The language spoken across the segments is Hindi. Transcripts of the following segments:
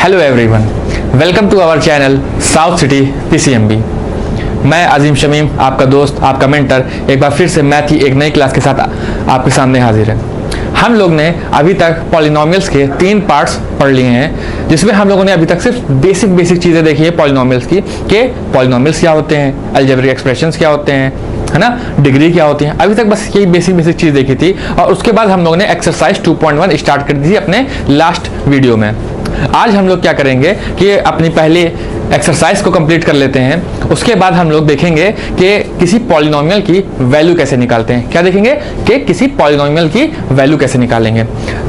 Hello everyone, welcome to our channel south city PCMB. मैं अजीम शमीम, आपका दोस्त, आपका मेंटर, एक बार फिर से मैथ की एक नई क्लास के साथ आपके सामने हाजिर है। हम लोग ने अभी तक पॉलिनोमियल्स के 3 पार्ट्स पढ़ लिए हैं, जिसमें हम लोगों ने अभी तक सिर्फ बेसिक चीज़ें देखी है पॉलिनोमियल्स की, कि पॉलिनोमियल्स क्या होते हैं, अलजेब्रिक एक्सप्रेशंस क्या होते हैं, है ना, डिग्री क्या होती है। अभी तक बस यही बेसिक चीज़ देखी थी और उसके बाद हम लोगों ने एक्सरसाइज 2.1 स्टार्ट कर दी थी अपने लास्ट वीडियो में। आज हम लोग क्या करेंगे कि अपनी पहली एक्सरसाइज को कंप्लीट कर लेते हैं, उसके बाद हम लोग देखेंगे कि किसी पॉलिनोमियल की वैल्यू कैसे निकालते हैं। क्या देखेंगे कि किसी पॉलिनोमियल की वैल्यू कैसे निकालेंगे।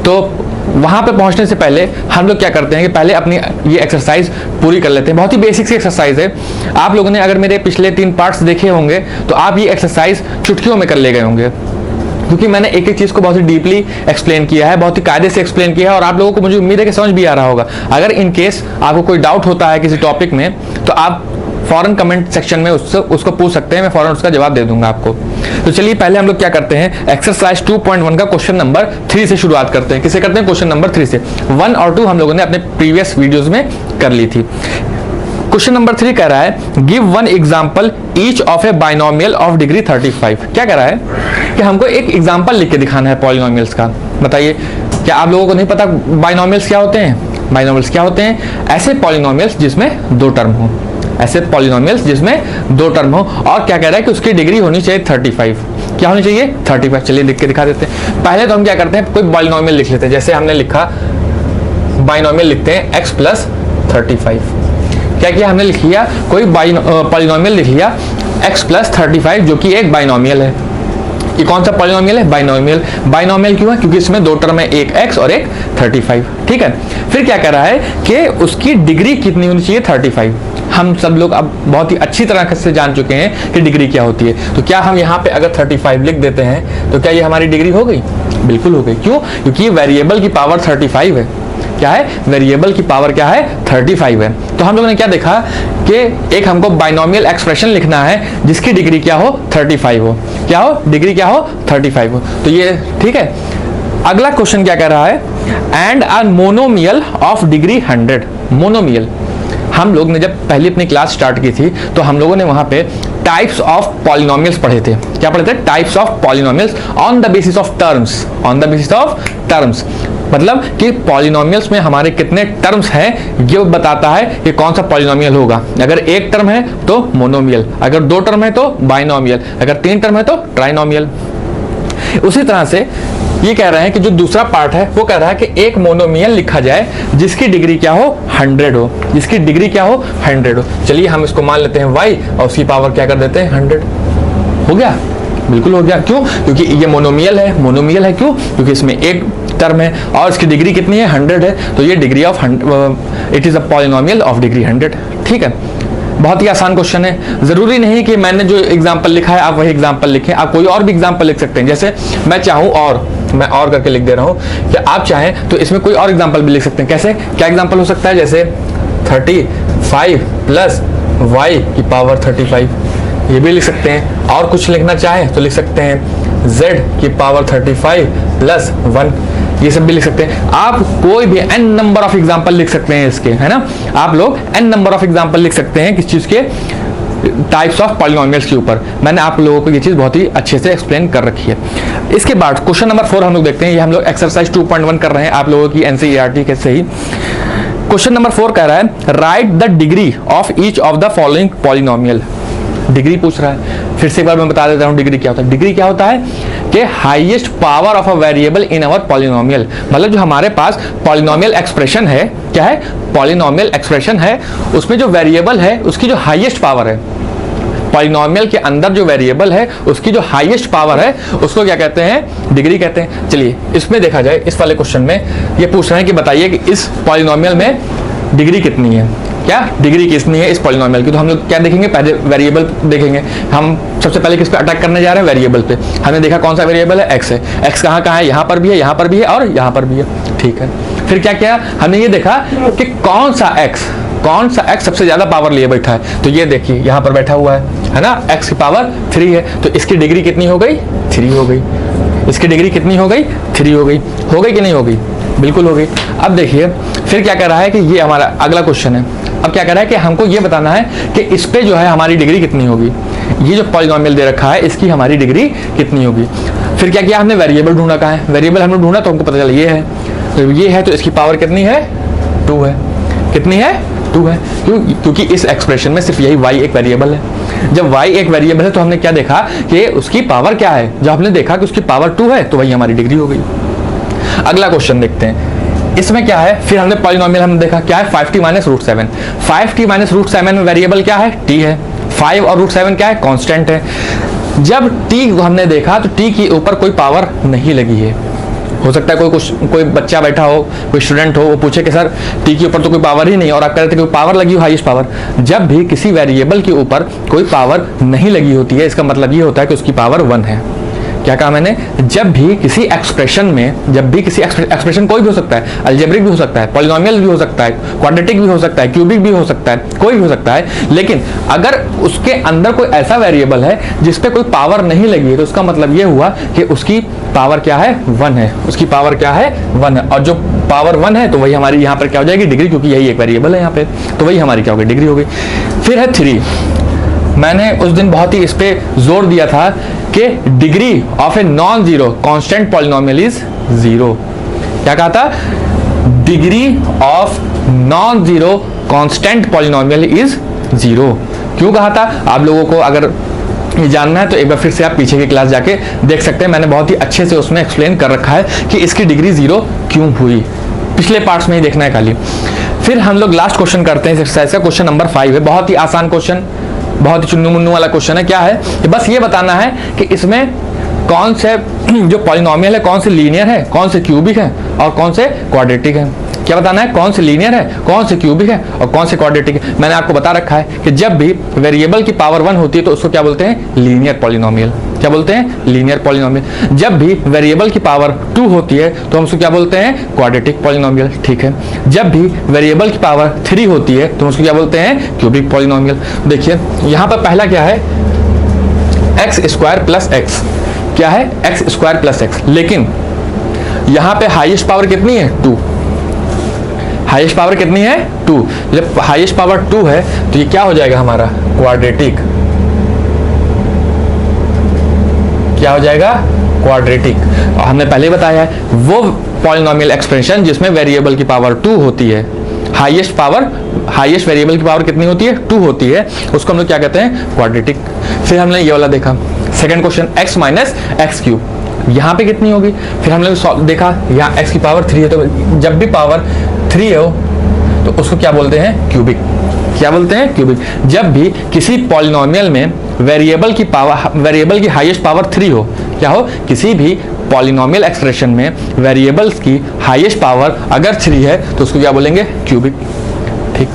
तो वहां पे पहुंचने से पहले हम लोग क्या करते हैं कि पहले अपनी ये एक्सरसाइज पूरी कर लेते हैं। बहुत ही बेसिक सी एक्सरसाइज है। आप लोगों ने अगर मेरे पिछले 3 पार्ट्स देखे होंगे तो आप ये एक्सरसाइज चुटकियों में कर ले गए होंगे, क्योंकि मैंने एक एक चीज को बहुत ही डीपली एक्सप्लेन किया है, बहुत ही कायदे से एक्सप्लेन किया है और आप लोगों को मुझे उम्मीद है कि समझ भी आ रहा होगा। अगर इन केस आपको कोई डाउट होता है किसी टॉपिक में तो आप फौरन कमेंट सेक्शन में उसको पूछ सकते हैं, मैं फौरन उसका जवाब दे दूंगा आपको। तो चलिए पहले हम लोग क्या करते हैं, एक्सरसाइज 2.1 का क्वेश्चन नंबर 3 से शुरुआत करते हैं। किसे करते हैं? क्वेश्चन नंबर 3 से। 1 और 2 हम लोगों ने अपने प्रीवियस वीडियोस में कर ली थी। क्वेश्चन नंबर 3 कह रहा है give one example each of A binomial of degree 35। क्या कह रहा है कि हमको एक एग्जांपल लिख के दिखाना है पॉलिनोमियल्स का। बताइए, क्या आप लोगों को नहीं पता बाइनोमियल्स क्या होते हैं? बाइनोमियल्स क्या होते हैं? ऐसे पॉलिनोमियल्स जिसमें 2 टर्म हो, ऐसे पॉलिनोमियल्स जिसमें 2 टर्म हो। और क्या कह रहा है कि उसकी डिग्री होनी चाहिए 35। क्या होनी चाहिए? 35। चलिए लिख के दिखा देते हैं। पहले तो हम क्या करते हैं, कोई बाइनोमियल लिख लेते हैं। जैसे हमने लिखा बाइनोमियल लिखते हैं x + 35। क्या किया हमने? लिख लिया कोई पॉलिनोमियल लिख लिया x + 35 जो कि एक बाइनोमियल है। ये कौन सा पॉलिनोमियल है? बाइनोमियल। बाइनोमियल क्यों है? क्योंकि इसमें 2 टर्म है, एक x और एक 35। ठीक है। फिर क्या कह रहा है कि उसकी डिग्री कितनी होनी चाहिए? 35। हम सब लोग अब बहुत ही अच्छी तरह से जान चुके हैं कि डिग्री क्या होती है। तो क्या हम यहाँ पे अगर 35 लिख देते हैं तो क्या ये हमारी डिग्री हो गई? बिल्कुल हो गई। क्यों? क्योंकि ये वेरिएबल की पावर 35 है। क्या है? वेरिएबल की पावर क्या है? 35 है। तो हम लोगों ने क्या देखा कि एक हमको बाइनोमियल एक्सप्रेशन लिखना है जिसकी डिग्री क्या हो? 35 हो। क्या हो? डिग्री क्या हो? 35 हो। तो ये ठीक है। अगला क्वेश्चन क्या कह रहा है? And a monomial of degree 100। Monomial हम लोग ने जब पहली अपनी क्लास स्टार्ट की थी तो हम लोगों ने वहां पे टाइप्स ऑफ पॉलिनोमियल्स पढ़े थे। क्या पढ़े थे? Types of polynomials on the basis of terms. On the basis of terms मतलब कि पॉलिनोमियल्स में हमारे कितने टर्म्स हैं ये बताता है कि कौन सा पॉलिनोमियल होगा। अगर 1 टर्म है तो मोनोमियल, अगर 2 टर्म है तो बाइनोमियल, अगर 3 टर्म है तो ट्राइनोमियल। उसी तरह से ये कह रहे हैं कि जो दूसरा पार्ट है वो कह रहा है कि एक मोनोमियल लिखा जाए जिसकी डिग्री क्या हो? 100 हो। जिसकी डिग्री क्या हो? 100 हो। चलिए हम इसको मान लेते हैं y और उसकी पावर क्या कर देते हैं? 100। हो गया? बिल्कुल हो गया। क्यों? क्योंकि ये मोनोमियल है। मोनोमियल है क्यों? क्योंकि इसमें एक टर्म है और इसकी डिग्री कितनी है? 100 है। तो ये degree of it is a polynomial of degree 100। ठीक है। बहुत ही आसान क्वेश्चन है। जरूरी नहीं कि मैंने जो एग्जांपल लिखा है आप वही एग्जांपल लिखें, आप कोई और भी एग्जांपल लिख सकते हैं। जैसे मैं चाहूँ और मैं और करके लिख दे रहा हूँ कि आप चाहें तो इसमें कोई और एग्जांपल भी लिख सकते हैं। कैसे? क्या एग्जांपल हो सकता है? जैसे 35 + y की पावर 35, ये भी लिख सकते हैं। और कुछ लिखना चाहें तो लिख सकते हैं z की पावर 35 + 1, ये सब भी लिख सकते हैं। आप कोई भी n नंबर ऑफ एग्जांपल लिख सकते हैं इसके, है ना। आप लोग n नंबर ऑफ एग्जांपल लिख सकते हैं किस चीज के? टाइप्स ऑफ पॉलिनोमियल्स के ऊपर। मैंने आप लोगों को ये चीज बहुत ही अच्छे से एक्सप्लेन कर रखी है। इसके बाद क्वेश्चन नंबर 4 हम लोग देखते हैं। ये हम लोग एक्सरसाइज 2.1 कर रहे हैं आप लोगों की NCERT के से ही। क्वेश्चन नंबर 4 कह रहा है right the degree of each of the following polynomial. Degree पूछ रहा है। फिर से एक बार मैं बता देता हूँ डिग्री क्या होता है। डिग्री क्या होता है कि highest power of a variable in our polynomial. मतलब जो हमारे पास पॉलिनोमियल एक्सप्रेशन है, क्या है? पॉलिनोमियल एक्सप्रेशन है, उसमें जो वेरिएबल है उसकी जो हाईएस्ट पावर है, पॉलिनोमियल के अंदर जो वेरिएबल है उसकी जो हाईएस्ट पावर है उसको क्या कहते हैं? डिग्री कहते हैं। चलिए इसमें देखा जाए, इस वाले क्वेश्चन में ये पूछ रहे हैं कि बताइए कि इस पॉलिनोमियल में डिग्री कितनी है। क्या डिग्री कितनी है इस पॉलिनोमियल की? तो हम लोग क्या देखेंगे? पहले वेरिएबल देखेंगे। हम सबसे पहले किस पे अटैक करने जा रहे हैं? वेरिएबल पे। हमने देखा कौन सा वेरिएबल है? x है। x कहाँ कहाँ है? यहाँ पर भी है, यहाँ पर भी है और यहाँ पर भी है। ठीक है। फिर क्या किया हमने? ये देखा कि कौन सा x सबसे ज्यादा पावर लिए बैठा है। तो ये देखिए यहाँ पर बैठा हुआ है ना, x की पावर 3 है। तो इसकी डिग्री कितनी हो गई? 3 हो गई। इसकी डिग्री कितनी हो गई? 3 हो गई। हो गई कि नहीं हो गई? बिल्कुल हो गई। अब देखिए फिर क्या कर रहा है कि ये हमारा अगला क्वेश्चन है। अब क्या कर रहा है कि हमको ये बताना है कि इस पे जो है हमारी डिग्री कितनी होगी। ये जो पॉलिनोमियल दे रखा है इसकी हमारी डिग्री कितनी होगी। फिर क्या किया हमने, वेरिएबल ढूंढा। कहाँ है वेरिएबल, हमने ढूंढा तो हमको पता चला ये है, तो ये है, तो इसकी पावर कितनी है, 2 है। कितनी है, 2 है। क्योंकि इस एक्सप्रेशन में सिर्फ यही y एक वेरिएबल है। जब y एक वेरिएबल है तो हमने क्या देखा कि उसकी पावर क्या है। जब हमने देखा कि उसकी पावर 2 है तो वही हमारी डिग्री हो गई। अगला क्वेश्चन देखते हैं, इसमें क्या है। फिर हमने पॉलिनोमियल हमने देखा क्या है, 5t - √7। 5t - √7 में वेरिएबल क्या है, t है। 5 और √7 क्या है, कांस्टेंट है। जब t को हमने देखा तो t के ऊपर कोई पावर नहीं लगी है। हो सकता है कोई बच्चा बैठा हो, कोई स्टूडेंट हो, वो पूछे कि सर t के ऊपर तो कोई पावर ही नहीं, और आप कह रहे थे कोई पावर लगी हो, हाईएस्ट पावर। जब भी किसी वेरिएबल के ऊपर कोई पावर नहीं लगी होती है, इसका मतलब ये होता है कि उसकी पावर 1 है। क्या कहा मैंने, जब भी किसी एक्सप्रेशन में, जब भी किसी एक्सप्रेशन कोई भी हो सकता है, अलजेब्रिक भी हो सकता है, पॉलिनोमियल भी हो सकता है, क्वाड्रेटिक भी हो सकता है, क्यूबिक भी हो सकता है, कोई भी हो सकता है, लेकिन अगर उसके अंदर कोई ऐसा वेरिएबल है जिस पे कोई पावर नहीं लगी है तो उसका मतलब ये हुआ कि उसकी पावर क्या है, 1 है। उसकी पावर क्या है, 1 है। और जो पावर 1 है तो वही हमारी यहाँ पर क्या हो जाएगी, डिग्री, क्योंकि यही एक वेरिएबल है यहाँ पे, तो वही हमारी क्या होगी, डिग्री हो गई। फिर है 3। मैंने उस दिन बहुत ही इस पे जोर दिया था कि degree of a non zero constant polynomial is 0। क्या कहा था, degree of non zero constant polynomial is 0। क्यों कहा था, आप लोगों को अगर ये जानना है तो एक बार फिर से आप पीछे की क्लास जाके देख सकते हैं। मैंने बहुत ही अच्छे से उसमें एक्सप्लेन कर रखा है कि इसकी डिग्री 0 क्यों हुई। पिछले पार्ट्स में ही देखना है खाली। फिर हम लोग लास्ट क्वेश्चन करते हैं इस एक्सरसाइज का, क्वेश्चन नंबर 5 है। बहुत ही आसान क्वेश्चन, बहुत ही चुन्नू मुन्नू वाला क्वेश्चन है। क्या है कि बस ये बताना है कि इसमें कौन से जो पॉलिनोमियल है कौन से लीनियर है, कौन से क्यूबिक है और कौन से क्वाड्रेटिक है। क्या बताना है, कौन से लीनियर है, कौन से क्यूबिक है और कौन से क्वाड्रेटिक है। मैंने आपको बता रखा है कि जब भी वेरिएबल की पावर 1 होती है तो उसको क्या बोलते हैं, लीनियर पॉलिनोमियल। क्या बोलते हैं, लीनियर पॉलिनोमियल। जब भी वेरिएबल की पावर 2 होती है तो हम उसको क्या बोलते हैं, क्वाड्रेटिक पॉलिनोमियल। ठीक है। जब भी वेरिएबल की पावर 3 होती है तो उसको क्या बोलते हैं, क्यूबिक पॉलिनोमियल। देखिए यहाँ पर पहला क्या है, x² + x। क्या है, x² + x। लेकिन यहाँ पे हाईएस्ट पावर कितनी है, 2। हाईएस्ट पावर कितनी है, 2। जब हाईएस्ट पावर 2 है तो ये क्या हो जाएगा हमारा, क्वाड्रेटिक। क्या हो जाएगा, क्वाड्रेटिक। और हमने पहले बताया है वो पॉलिनोमियल एक्सप्रेशन जिसमें वेरिएबल की पावर 2 होती है, हाईएस्ट वेरिएबल की पावर कितनी होती है, 2 होती है, उसको हम लोग क्या कहते हैं, क्वाड्रेटिक। फिर हमने ये वाला देखा, सेकंड क्वेश्चन, x - x³। यहाँ पे कितनी होगी। फिर हमने देखा यहाँ x की पावर 3 है, तो जब भी पावर 3 हो तो उसको क्या बोलते हैं, क्यूबिक। क्या बोलते हैं, क्यूबिक। जब भी किसी पॉलिनोमियल में वेरिएबल की हाईएस्ट पावर 3 हो, क्या हो, किसी भी पॉलिनोमियल एक्सप्रेशन में वेरिएबल्स की हाईएस्ट पावर अगर 3 है तो उसको क्या बोलेंगे, क्यूबिक। ठीक।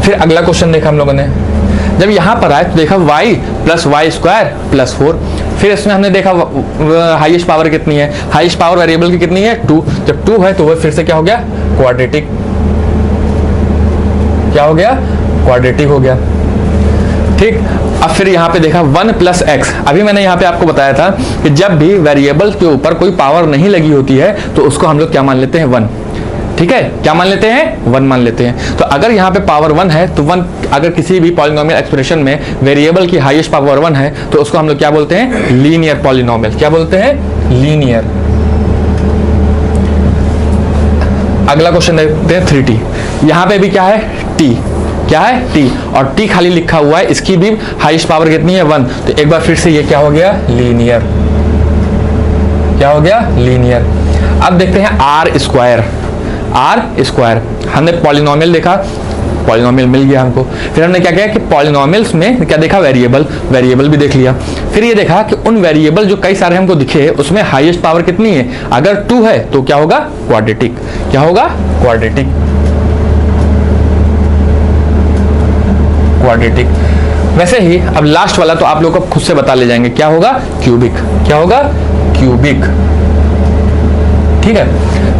फिर अगला क्वेश्चन देखा हम लोगों ने, जब यहाँ पर आए तो देखा y + y² + 4। फिर इसमें हमने देखा हाईएस्ट पावर कितनी है, हाईएस्ट पावर वेरिएबल की कितनी है, 2। जब 2 है तो वो फिर से क्या हो गया, क्वाड्रेटिक। क्या हो गया, क्वाड्रेटिक हो गया। ठीक। अब फिर यहाँ पे देखा 1 + x। अभी मैंने यहाँ पे आपको बताया था कि जब भी वेरिएबल के ऊपर कोई पावर नहीं लगी होती है तो उसको हम लोग क्या मान लेते हैं, 1। ठीक है, क्या मान लेते हैं, 1 मान लेते हैं। तो अगर यहाँ पे पावर 1 है तो 1, अगर किसी भी पॉलिनोमियल एक्सप्रेशन में वेरिएबल की हाईएस्ट पावर 1 है तो उसको हम लोग क्या बोलते हैं, लीनियर पॉलिनोमियल। क्या बोलते हैं, लीनियर। अगला क्वेश्चन देखते हैं 3t। यहाँ पे भी क्या है, t। क्या है, t। और t खाली लिखा हुआ है, इसकी भी हाईएस्ट पावर कितनी है, 1। तो एक बार फिर से ये क्या हो गया, लीनियर। क्या हो गया, लीनियर। अब देखते हैं r²। हमने पॉलिनोमियल देखा, पॉलिनोमियल मिल गया हमको। फिर हमने क्या किया कि पॉलिनोमियल्स में क्या देखा, वेरिएबल भी देख लिया। फिर ये देखा कि उन वेरिएबल जो कई सारे हमको दिखे उसमें हाईएस्ट पावर कितनी है, अगर 2 है तो क्या होगा, क्वाड्रेटिक। क्या होगा, क्वाड्रेटिक। वैसे ही अब लास्ट वाला तो आप लोग को खुद से बता ले जाएंगे, क्या होगा, क्यूबिक। क्या होगा, क्यूबिक। ठीक है।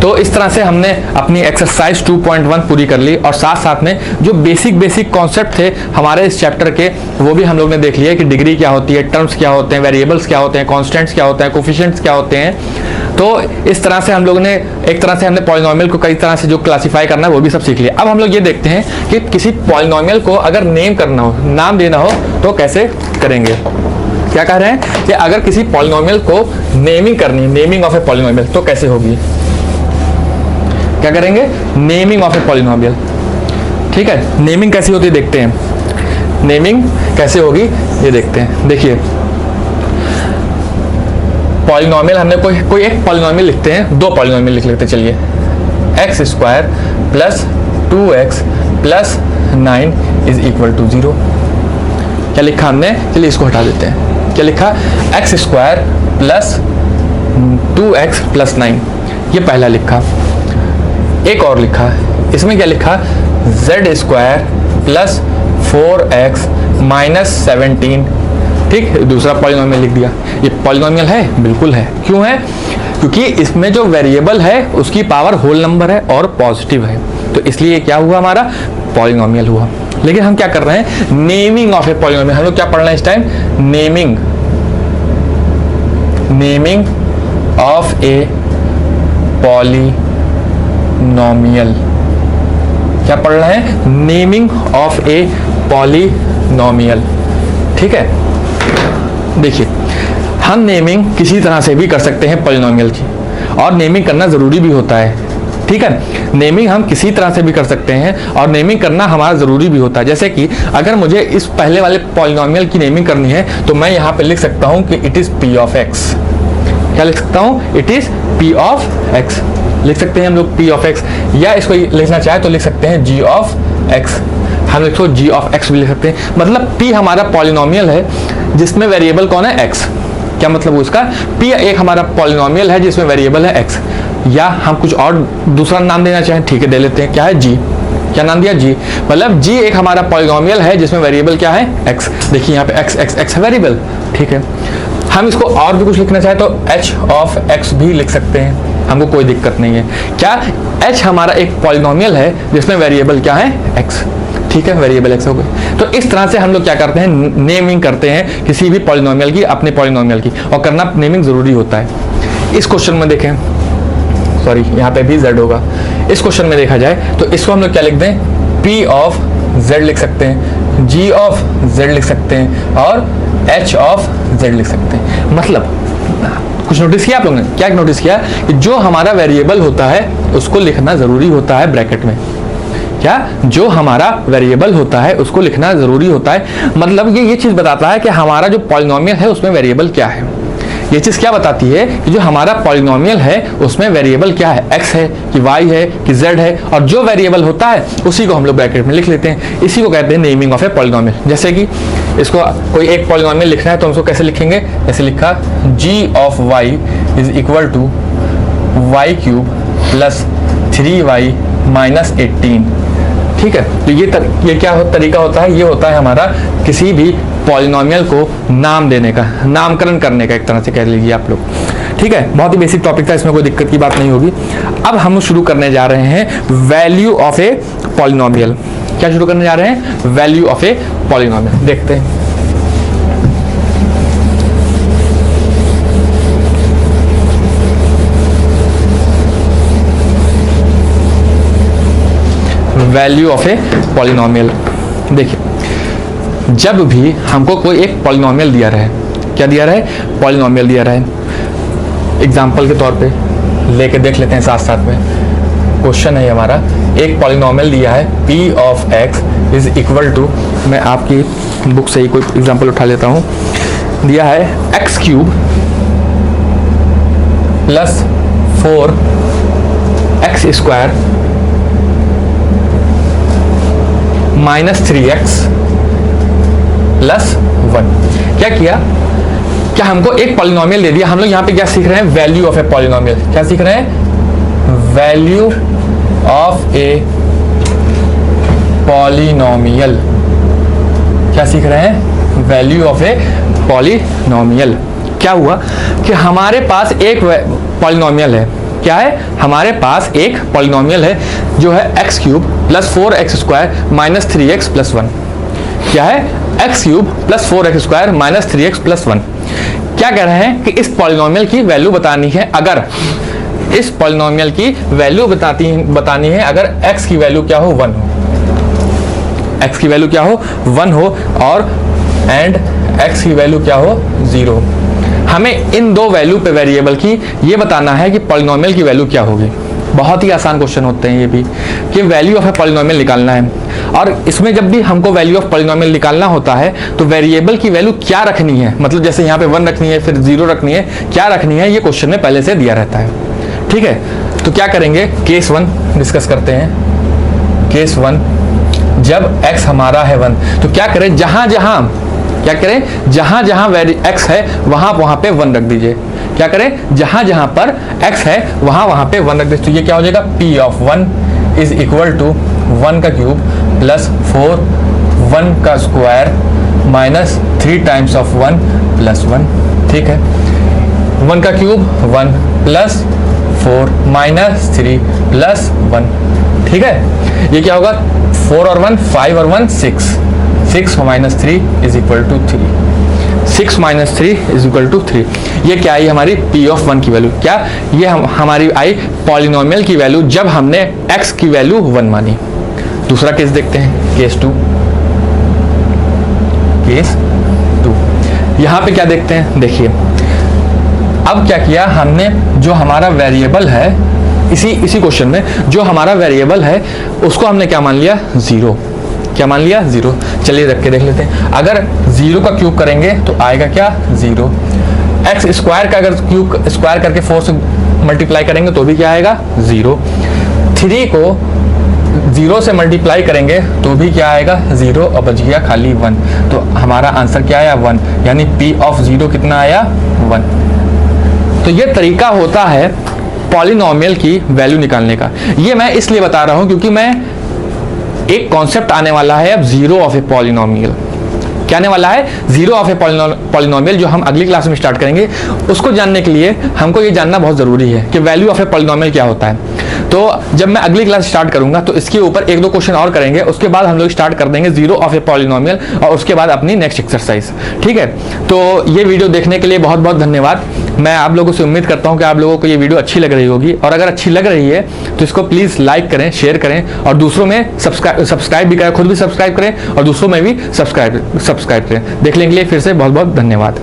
तो इस तरह से हमने अपनी एक्सरसाइज 2.1 पूरी कर ली और साथ साथ में जो बेसिक कॉन्सेप्ट थे हमारे इस चैप्टर के वो भी हम लोग ने देख लिया कि डिग्री क्या होती है, टर्म्स क्या होते हैं, वेरिएबल्स क्या होते हैं, कांस्टेंट्स क्या होते हैं, कोफिशिएंट्स क्या होते हैं। तो इस तरह से हम लोगों ने एक तरह से हमने पॉलिनोमियल को कई तरह से जो क्लासिफाई करना है वो भी सब सीख लिया। अब हम लोग ये देखते हैं कि किसी पॉलिनोमियल को अगर नेम करना हो, नाम देना हो तो कैसे करेंगे। क्या कह रहे हैं कि अगर किसी पॉलिनोमियल को नेमिंग करनी, नेमिंग ऑफ ए पॉलिनोमियल, तो कैसे होगी। क्या करेंगे, नेमिंग ऑफ ए पॉलिनोमियल। ठीक है, नेमिंग कैसी होती है देखते हैं। नेमिंग कैसे होगी ये देखते हैं। देखिए पॉलिनोमियल हमने कोई एक पॉलिनोमियल लिखते हैं, दो पॉलिनोमियल लिख लेते हैं। चलिए X square plus 2x plus 9 is equal to 0। क्या लिखा हमने, चलिए इसको हटा देते हैं। क्या लिखा, x square plus 2x plus 9, ये पहला लिखा। एक और लिखा, इसमें क्या लिखा, z square plus 4x minus 17। ठीक, दूसरा पॉलिनोमियल लिख दिया। ये पॉलिनोमियल है, बिल्कुल है। क्यों है, क्योंकि इसमें जो वेरिएबल है उसकी पावर होल नंबर है और पॉजिटिव है, तो इसलिए क्या हुआ, हमारा पॉलिनोमियल हुआ। लेकिन हम क्या कर रहे हैं, नेमिंग ऑफ ए पॉलिनोमियल। हम लोग क्या पढ़ रहे हैं इस time, naming of a polynomial. क्या पढ़ रहे हैं, नेमिंग ऑफ ए पॉलिनोमियल। ठीक है, देखिए हम नेमिंग किसी तरह से भी कर सकते हैं पॉलिनोमियल की, और नेमिंग करना जरूरी भी होता है। ठीक है, नेमिंग हम किसी तरह से भी कर सकते हैं और नेमिंग करना हमारा जरूरी भी होता है। जैसे कि अगर मुझे इस पहले वाले पॉलिनोमियल की नेमिंग करनी है तो मैं यहाँ पे लिख सकता हूँ कि it is P of x. क्या लिख सकता हूँ, it is P of x लिख सकते हैं हम लोग, पी ऑफ एक्स। या इसको लिखना चाहे तो लिख सकते हैं जी ऑफ एक्स। हम इसको जी ऑफ एक्स भी लिख सकते हैं। मतलब p हमारा पॉलिनोमियल है जिसमें वेरिएबल कौन है, x। क्या मतलब उसका, p एक हमारा पॉलिनोमियल है जिसमें वेरिएबल है x। या हम कुछ और दूसरा नाम देना चाहें, ठीक है दे लेते हैं। क्या है, g। क्या नाम दिया, g। मतलब g एक हमारा पॉलिनोमियल है जिसमें वेरिएबल क्या है, x। देखिए यहाँ पे x है वेरिएबल। ठीक है, हम इसको और भी कुछ लिखना चाहे तो h ऑफ x भी लिख सकते हैं, हमको कोई दिक्कत नहीं है। क्या, h हमारा एक पॉलिनोमियल है जिसमें वेरिएबल क्या है, x। ठीक है, वेरिएबल x हो गए। तो इस तरह से हम लोग क्या करते हैं, नेमिंग करते हैं किसी भी पॉलिनोमियल की, अपने पॉलिनोमियल की, और करना नेमिंग जरूरी होता है। इस क्वेश्चन में देखें, सॉरी यहाँ पे भी z होगा। इस क्वेश्चन में देखा जाए तो इसको हम लोग क्या लिख दें, p ऑफ z लिख सकते हैं, g ऑफ z लिख सकते हैं, और h ऑफ z लिख सकते हैं। मतलब कुछ नोटिस किया आप लोगों ने, क्या नोटिस किया कि जो हमारा वेरिएबल होता है उसको लिखना जरूरी होता है ब्रैकेट में। क्या, जो हमारा वेरिएबल होता है उसको लिखना जरूरी होता है। मतलब ये चीज बताता है कि हमारा जो पॉलिनोमियल है उसमें वेरिएबल क्या है। ये चीज क्या बताती है कि जो हमारा पॉलिनोमियल है उसमें वेरिएबल क्या है, x है कि y है कि z है, और जो वेरिएबल होता है उसी को हम लोग ब्रैकेट में लिख लेते हैं। इसी को कहते हैं नेमिंग ऑफ ए पॉलिनोमियल। जैसे कि इसको कोई एक पॉलिनोमियल लिखना है तो हम उसको कैसे लिखेंगे, जैसे लिखा g of y is equal to Y cube plus 3y minus 18। ठीक है, तो ये क्या तरीका होता है, ये होता है हमारा किसी भी पॉलिनोमियल को नाम देने का, नामकरण करने का, एक तरह से कह लीजिए आप लोग। ठीक है, बहुत ही बेसिक टॉपिक था, इसमें कोई दिक्कत की बात नहीं होगी। अब हम शुरू करने जा रहे हैं वैल्यू ऑफ ए पॉलिनोमियल। क्या शुरू करने जा रहे हैं, वैल्यू ऑफ ए पॉलिनोमियल। देखते हैं, वैल्यू ऑफ ए पॉलिनोमियल। देखिए जब भी हमको कोई एक पॉलिनोमियल दिया रहे, क्या दिया रहे, पॉलिनोमियल दिया रहे, एग्जांपल के तौर पे लेके देख लेते हैं साथ साथ में। क्वेश्चन है हमारा, एक पॉलिनोमियल दिया है p of x is equal to, मैं आपकी बुक से ही कोई एग्जांपल उठा लेता हूँ। दिया है x cube plus 4x square minus 3x plus 1। क्या किया, क्या हमको एक पॉलिनोमियल दे दिया। हम लोग यहाँ पे क्या सीख रहे हैं, वैल्यू ऑफ ए पॉलिनोमियल। क्या सीख रहे हैं, वैल्यू ऑफ ए पॉलिनोमियल। क्या सीख रहे हैं, वैल्यू ऑफ ए पॉलिनोमियल। क्या हुआ कि हमारे पास एक पॉलिनोमियल है, क्या है, हमारे पास एक पॉलिनोमियल है जो है x cube plus 4x square minus 3x plus 1। क्या है, x cube plus 4x square minus 3x plus 1। क्या कह रहे हैं कि इस पॉलिनोमियल की वैल्यू बतानी है, अगर इस पॉलिनोमियल की वैल्यू बतानी है अगर x की वैल्यू क्या हो 1 हो, x की वैल्यू क्या हो 1 हो और एंड x की वैल्यू क्या हो 0। हमें इन दो वैल्यू पे वेरिएबल की ये बताना है कि पॉलिनोमियल की वैल्यू क्या होगी। बहुत ही आसान क्वेश्चन होते हैं ये भी कि वैल्यू ऑफ ए पॉलिनोमियल निकालना है, और इसमें जब भी हमको वैल्यू ऑफ पॉलिनोमियल निकालना होता है तो वेरिएबल की वैल्यू क्या रखनी है, मतलब जैसे यहाँ पे 1 रखनी है फिर 0 रखनी है, क्या रखनी है ये क्वेश्चन में पहले से दिया रहता है। ठीक है, तो क्या करेंगे, केस 1 डिस्कस करते हैं। केस 1, जब x हमारा है 1 तो क्या करें, जहां जहां x है वहां पे 1 रख दीजिए। क्या करें, जहां पर x है वहां पे 1 रख दीजिए। तो ये क्या हो जाएगा, p of 1 is equal to 1 का क्यूब प्लस 4 1 का square minus 3 times of 1 plus 1। ठीक है, 1 का क्यूब 1 प्लस 4 माइनस 3 प्लस 1। ठीक है, ये क्या होगा, 4 और 1 5 और 1 6, 6 minus 3 is equal to 3, 6 minus 3 is equal to 3। ये क्या आई हमारी p ऑफ 1 की वैल्यू, क्या ये हमारी आई पॉलिनोमियल की वैल्यू जब हमने x की वैल्यू 1 मानी। दूसरा केस देखते हैं, केस 2। केस 2 यहाँ पे क्या देखते हैं, देखिए अब क्या किया हमने, जो हमारा वेरिएबल है इसी क्वेश्चन में जो हमारा वेरिएबल है उसको हमने क्या मान लिया, 0। क्या मान लिया, 0। चलिए रख के देख लेते हैं, अगर 0 का क्यूब करेंगे तो आएगा क्या, 0। x स्क्वायर का अगर क्यूब स्क्वायर करके 4 से मल्टीप्लाई करेंगे तो भी क्या आएगा, 0। 3 को 0 से मल्टीप्लाई करेंगे तो भी क्या आएगा, 0, और बच गया खाली 1। तो हमारा आंसर क्या आया, 1, यानी p ऑफ 0 कितना आया, 1। तो ये तरीका होता है पॉलिनोमियल की वैल्यू निकालने का। ये मैं इसलिए बता रहा हूं क्योंकि मैं एक कॉन्सेप्ट आने वाला है अब, जीरो ऑफ ए पॉलिनोमियल। क्या आने वाला है, जीरो ऑफ ए पॉलिनोमियल, जो हम अगली क्लास में स्टार्ट करेंगे। उसको जानने के लिए हमको ये जानना बहुत जरूरी है कि वैल्यू ऑफ ए पॉलिनोमियल क्या होता है। तो जब मैं अगली क्लास स्टार्ट करूंगा तो इसके ऊपर 1-2 क्वेश्चन और करेंगे, उसके बाद हम लोग स्टार्ट कर देंगे जीरो ऑफ ए पॉलिनोमियल, और उसके बाद अपनी नेक्स्ट एक्सरसाइज। ठीक है, तो ये वीडियो देखने के लिए बहुत बहुत धन्यवाद। मैं आप लोगों से उम्मीद करता हूं कि आप लोगों को ये वीडियो अच्छी लग रही होगी, और अगर अच्छी लग रही है तो इसको प्लीज़ लाइक करें, शेयर करें, और दूसरों में सब्सक्राइब भी करें, खुद भी सब्सक्राइब करें और दूसरों में भी सब्सक्राइब करें। देखने के लिए फिर से बहुत बहुत धन्यवाद।